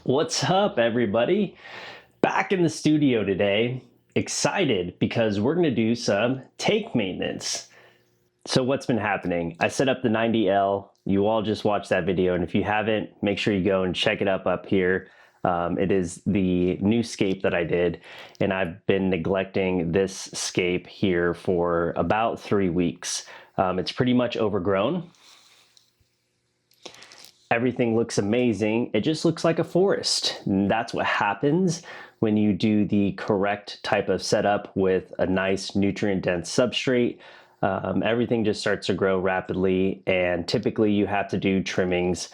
What's up, everybody? Back in the studio today, excited because we're gonna do some tank maintenance. So what's been happening? I set up the 90L. You all just watched that video, and if you haven't, make sure you go and check it up here. It is the new scape that I did, and I've been neglecting this scape here for about 3 weeks. It's pretty much overgrown. Everything looks amazing. It just looks like a forest. And that's what happens when you do the correct type of setup with a nice nutrient-dense substrate. Everything just starts to grow rapidly, and typically you have to do trimmings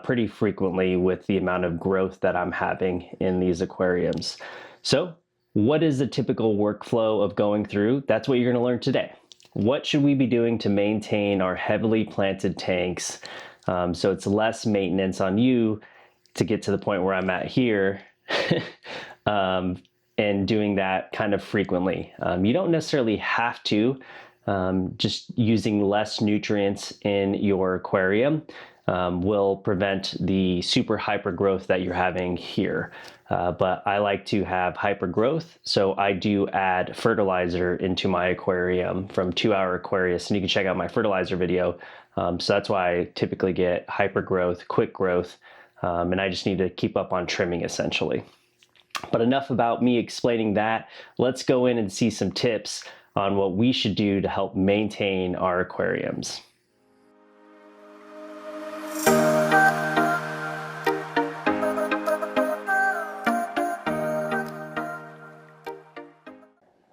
pretty frequently with the amount of growth that I'm having in these aquariums. So what is the typical workflow of going through? That's what you're going to learn today. What should we be doing to maintain our heavily planted tanks so it's less maintenance on you to get to the point where I'm at here and doing that kind of frequently. You don't necessarily have to. Just using less nutrients in your aquarium will prevent the super hyper growth that you're having here. But I like to have hyper growth, so I do add fertilizer into my aquarium from 2 Hour Aquarius, and you can check out my fertilizer video. So that's why I typically get hyper growth, quick growth, and I just need to keep up on trimming essentially. But enough about me explaining that. Let's go in and see some tips on what we should do to help maintain our aquariums.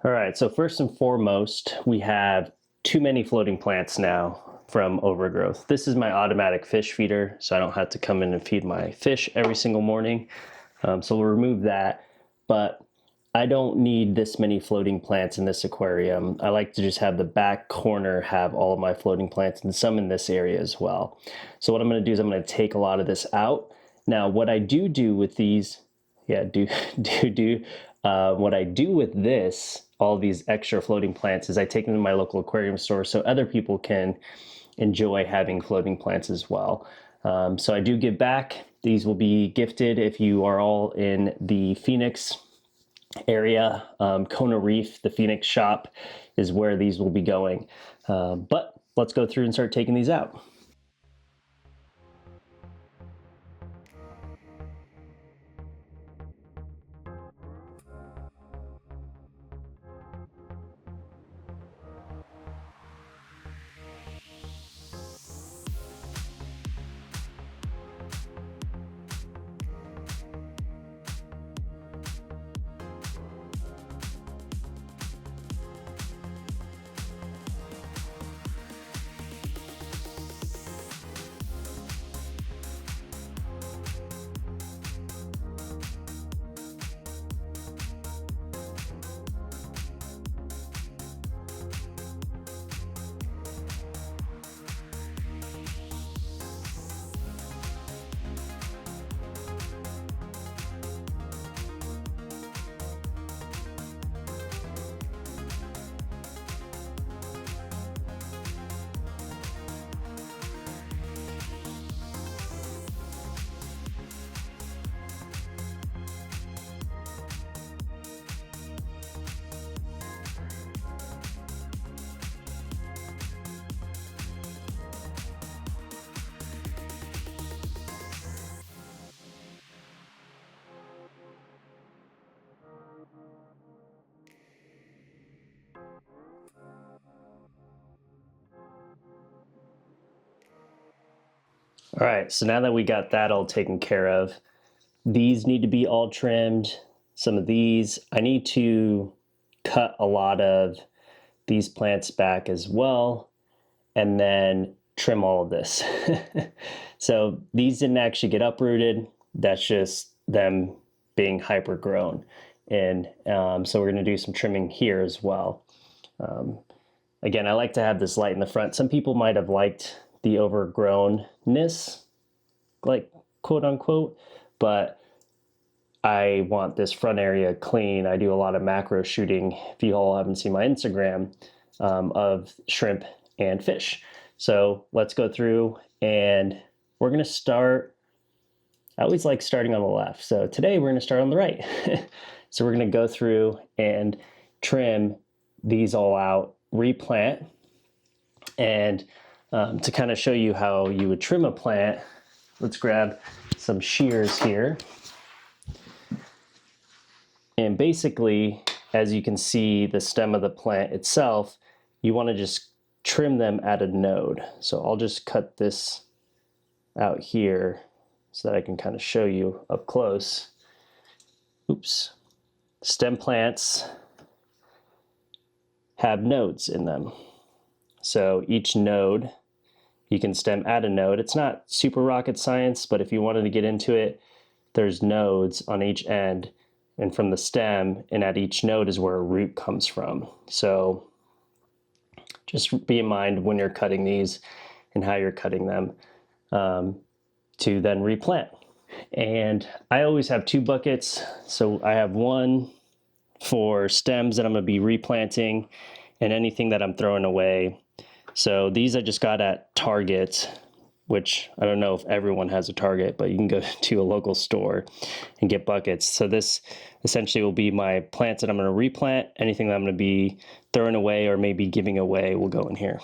All right, so first and foremost, we have too many floating plants now from overgrowth. This is my automatic fish feeder, so I don't have to come in and feed my fish every single morning. So we'll remove that, but I don't need this many floating plants in this aquarium. I like to just have the back corner have all of my floating plants and some in this area as well. So what I'm going to do is I'm going to take a lot of this out. Now, what I do with these, what I do with this, all these extra floating plants, is I take them to my local aquarium store so other people can enjoy having floating plants as well. So I do give back. These will be gifted if you are all in the Phoenix area. Kona Reef, the Phoenix shop, is where these will be going. But let's go through and start taking these out. All right, so now that we got that all taken care of, these need to be all trimmed. Some of these, I need to cut a lot of these plants back as well, and then trim all of this. So these didn't actually get uprooted. That's just them being hyper grown. And so we're gonna do some trimming here as well. Again, I like to have this light in the front. Some people might have liked the overgrownness, like quote unquote, but I want this front area clean. I do a lot of macro shooting, if you all haven't seen my Instagram, of shrimp and fish. So let's go through, and we're gonna start I always like starting on the left. So today we're going to start on the right. So we're going to go through and trim these all out, replant. And to kind of show you how you would trim a plant, let's grab some shears here. And basically, as you can see, the stem of the plant itself, you want to just trim them at a node. So I'll just cut this out here so that I can kind of show you up close. Oops. Stem plants have nodes in them. So each node, you can stem at a node. It's not super rocket science, but if you wanted to get into it, there's nodes on each end and from the stem, and at each node is where a root comes from. So just be in mind when you're cutting these and how you're cutting them to then replant. And I always have 2 buckets. So I have one for stems that I'm going to be replanting and anything that I'm throwing away. So these I just got at Target, which I don't know if everyone has a Target, but you can go to a local store and get buckets. So this essentially will be my plants that I'm going to replant. Anything that I'm going to be throwing away or maybe giving away will go in here.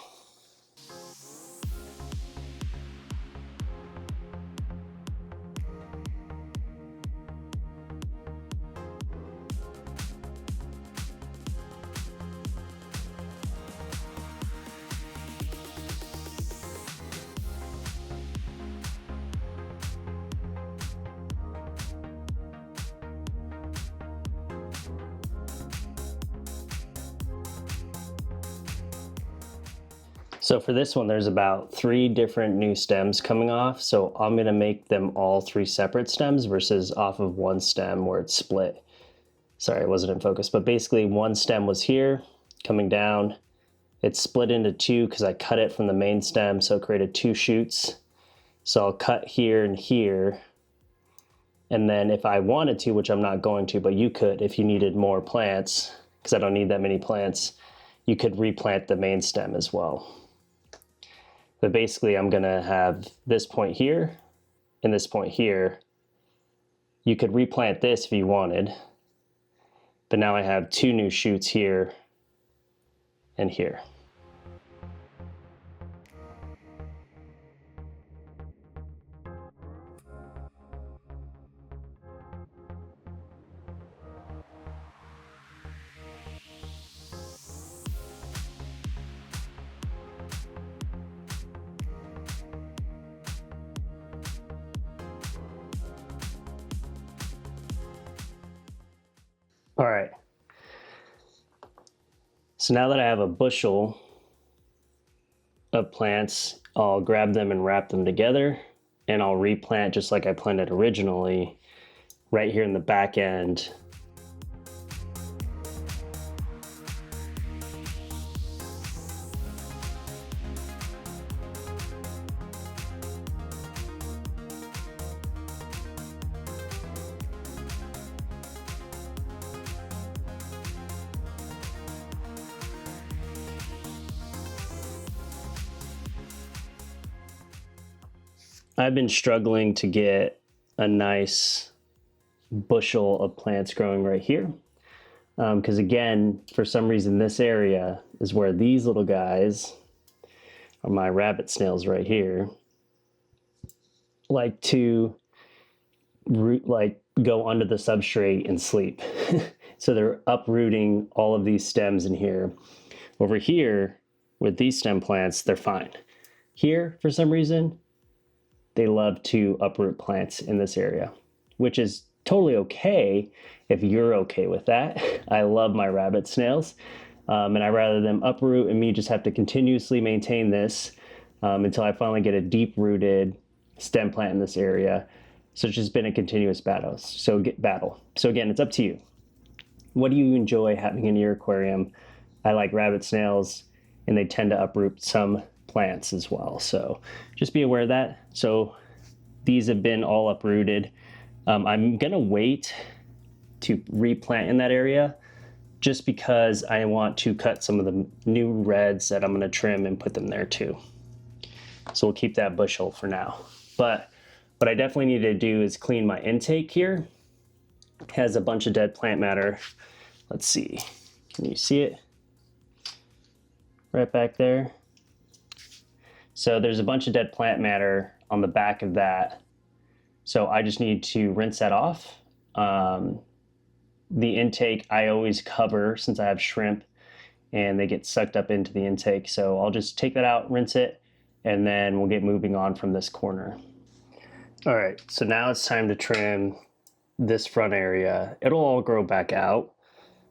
So for this one, there's about 3 different new stems coming off. So I'm going to make them all 3 separate stems versus off of one stem where it's split. Sorry, it wasn't in focus, but basically one stem was here coming down. It's split into 2 because I cut it from the main stem, so it created 2 shoots. So I'll cut here and here. And then if I wanted to, which I'm not going to, but you could if you needed more plants, because I don't need that many plants, you could replant the main stem as well. But basically I'm gonna have this point here and this point here. You could replant this if you wanted, but now I have 2 new shoots here and here. All right. So now that I have a bushel of plants, I'll grab them and wrap them together, and I'll replant just like I planted originally right here in the back end. I've been struggling to get a nice bushel of plants growing right here. Because again, for some reason, this area is where these little guys, are my rabbit snails right here, like to go under the substrate and sleep. So they're uprooting all of these stems in here. Over here, with these stem plants, they're fine. Here, for some reason, they love to uproot plants in this area, which is totally okay if you're okay with that. I love my rabbit snails, and I'd rather them uproot and me just have to continuously maintain this until I finally get a deep-rooted stem plant in this area. So it's just been a continuous battle. So again, it's up to you. What do you enjoy having in your aquarium? I like rabbit snails, and they tend to uproot some plants as well. So just be aware of that. So these have been all uprooted. I'm gonna wait to replant in that area just because I want to cut some of the new reds that I'm gonna trim and put them there too. So we'll keep that bushel for now. But What I definitely need to do is clean my intake here. It has a bunch of dead plant matter. Let's see, can you see it? Right back there. So there's a bunch of dead plant matter on the back of that. So I just need to rinse that off. The intake I always cover since I have shrimp and they get sucked up into the intake. So I'll just take that out, rinse it, and then we'll get moving on from this corner. All right, so now it's time to trim this front area. It'll all grow back out,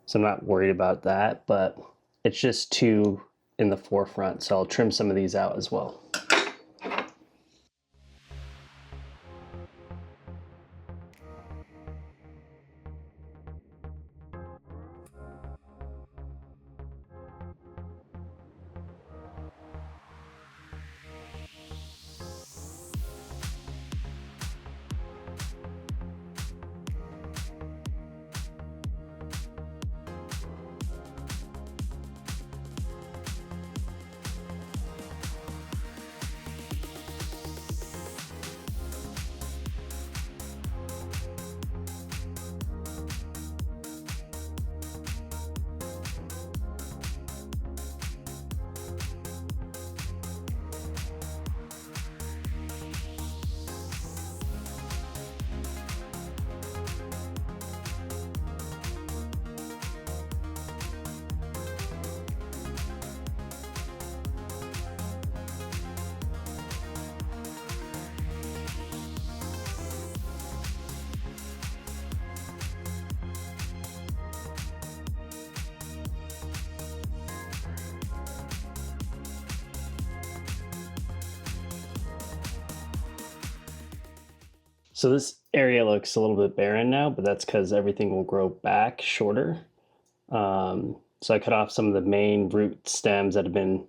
so I'm not worried about that, but it's just too in the forefront, so I'll trim some of these out as well. So this area looks a little bit barren now, but that's because everything will grow back shorter. So I cut off some of the main root stems that have been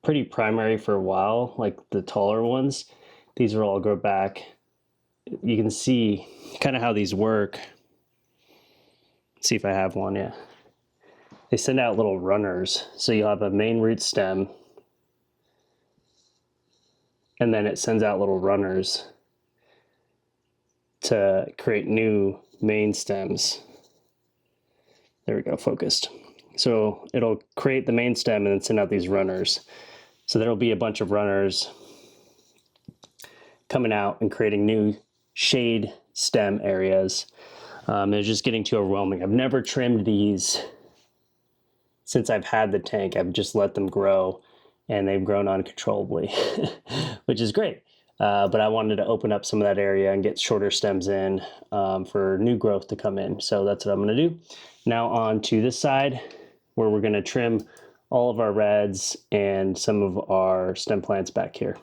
pretty primary for a while, like the taller ones. These will all grow back. You can see kind of how these work. Let's see if I have one, yeah. They send out little runners. So you'll have a main root stem, and then it sends out little runners to create new main stems. There we go, focused. So it'll create the main stem and then send out these runners. So there'll be a bunch of runners coming out and creating new shade stem areas. It's just getting too overwhelming. I've never trimmed these since I've had the tank. I've just let them grow and they've grown uncontrollably, which is great. But I wanted to open up some of that area and get shorter stems in for new growth to come in. So that's what I'm going to do. Now on to this side where we're going to trim all of our reds and some of our stem plants back here.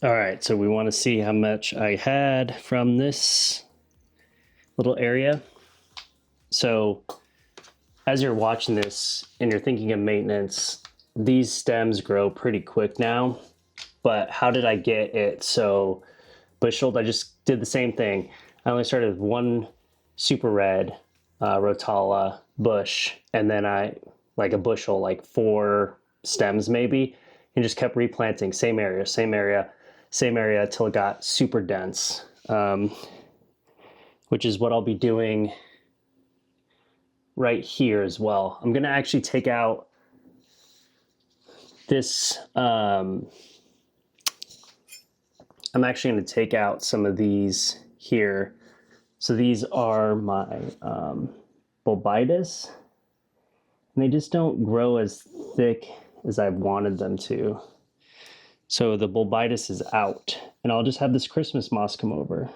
All right, so we want to see how much I had from this little area. So as you're watching this and you're thinking of maintenance, these stems grow pretty quick now, but how did I get it so busheled? I just did the same thing. I only started with one super red Rotala bush, and then I, like a bushel, like 4 stems maybe, and just kept replanting, same area, till it got super dense, which is what I'll be doing right here as well. I'm gonna actually take out this, I'm actually gonna take out some of these here. So these are my bulbitis, and they just don't grow as thick as I've wanted them to. So the bulbitis is out, and I'll just have this Christmas moss come over.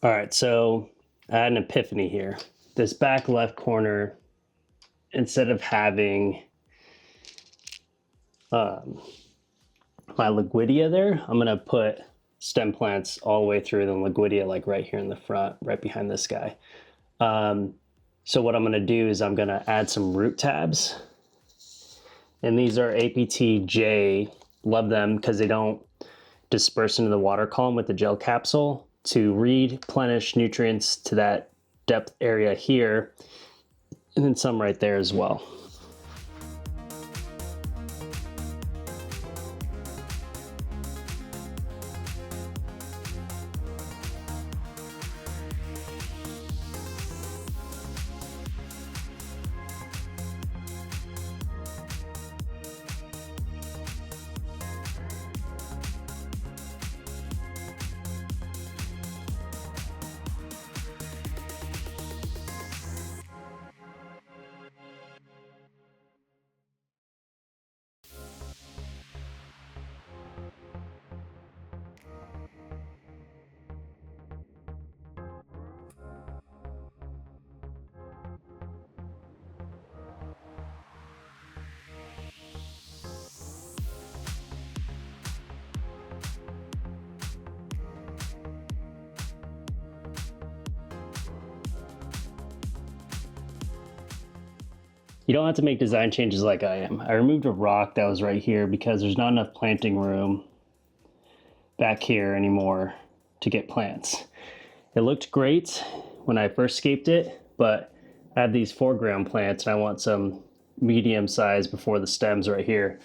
All right, so I had an epiphany here. This back left corner, instead of having my Liguidia there, I'm gonna put stem plants all the way through the Liguidia, like right here in the front, right behind this guy. So what I'm gonna do is I'm gonna add some root tabs, and these are APTJ. Love them because they don't disperse into the water column with the gel capsule to replenish nutrients to that depth area here, and then some right there as well. You don't have to make design changes like I am. I removed a rock that was right here because there's not enough planting room back here anymore to get plants. It looked great when I first scaped it, but I have these foreground plants and I want some medium size before the stems right here.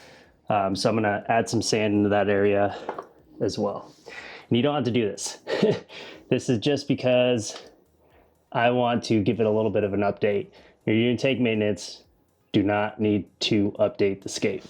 So I'm gonna add some sand into that area as well. And you don't have to do this. This is just because I want to give it a little bit of an update. If you're gonna take maintenance, do not need to update the scape.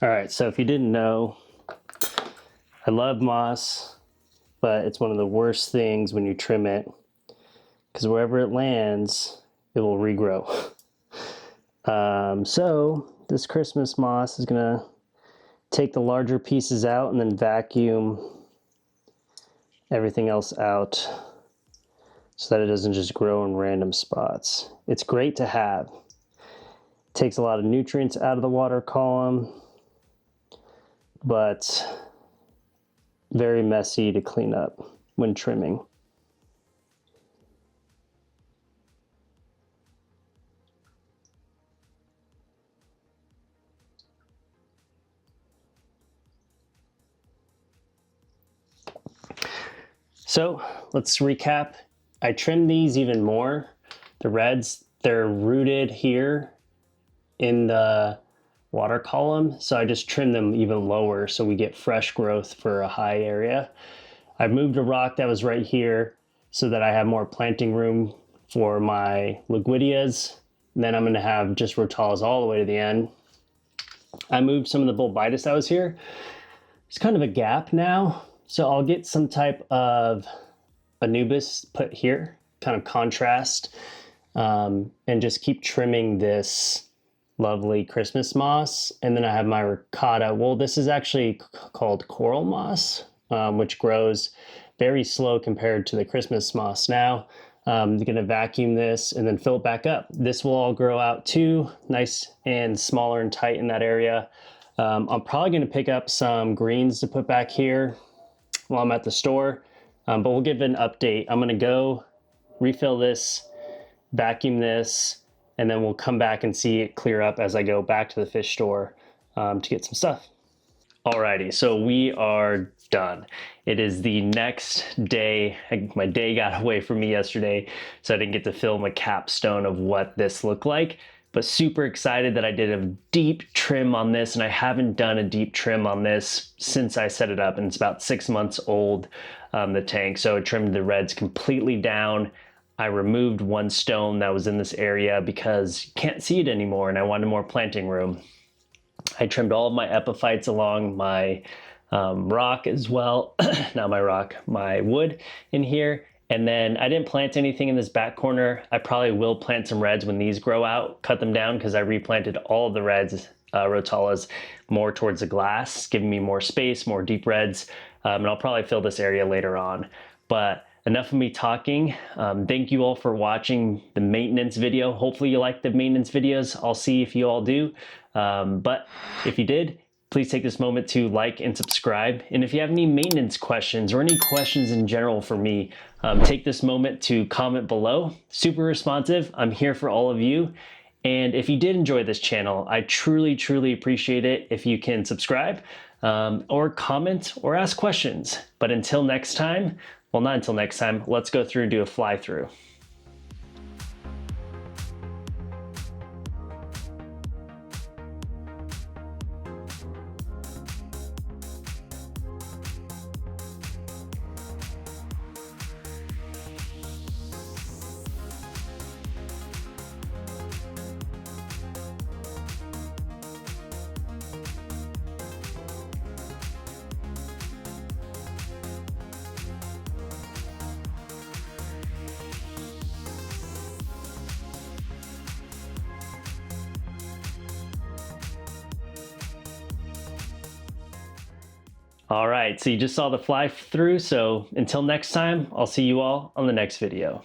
All right, so if you didn't know, I love moss, but it's one of the worst things when you trim it, because wherever it lands, it will regrow. So this Christmas moss is gonna take the larger pieces out and then vacuum everything else out so that it doesn't just grow in random spots. It's great to have. It takes a lot of nutrients out of the water column, but very messy to clean up when trimming. So let's recap. I trimmed these even more. The reds, they're rooted here in the water column, so I just trimmed them even lower so we get fresh growth for a high area. I moved a rock that was right here so that I have more planting room for my Liquidias. And then I'm gonna have just Rotalas all the way to the end. I moved some of the Bulbitis that was here. It's kind of a gap now, so I'll get some type of Anubis put here, kind of contrast, and just keep trimming this lovely Christmas moss. And then I have my ricotta. Well, this is actually called coral moss, which grows very slow compared to the Christmas moss. Now I'm gonna vacuum this and then fill it back up. This will all grow out too, nice and smaller and tight in that area. I'm probably gonna pick up some greens to put back here while I'm at the store, but we'll give an update. I'm gonna go refill this, vacuum this, and then we'll come back and see it clear up as I go back to the fish store to get some stuff. Alrighty, so we are done. It is the next day. My day got away from me yesterday, so I didn't get to film a capstone of what this looked like, but super excited that I did a deep trim on this, and I haven't done a deep trim on this since I set it up, and it's about 6 months old, the tank. So I trimmed the reds completely down. I removed one stone that was in this area because you can't see it anymore, and I wanted more planting room. I trimmed all of my epiphytes along my rock as well, not my rock, my wood in here. And then I didn't plant anything in this back corner. I probably will plant some reds when these grow out, cut them down, because I replanted all of the reds, Rotalas, more towards the glass, giving me more space, more deep reds. And I'll probably fill this area later on. But enough of me talking. Thank you all for watching the maintenance video. Hopefully you like the maintenance videos. I'll see if you all do. But if you did, please take this moment to like and subscribe. And if you have any maintenance questions or any questions in general for me, take this moment to comment below. Super responsive. I'm here for all of you. And if you did enjoy this channel, I truly, truly appreciate it if you can subscribe or comment or ask questions. But until next time, well, not until next time, let's go through and do a fly through. All right, so you just saw the fly through. So until next time, I'll see you all on the next video.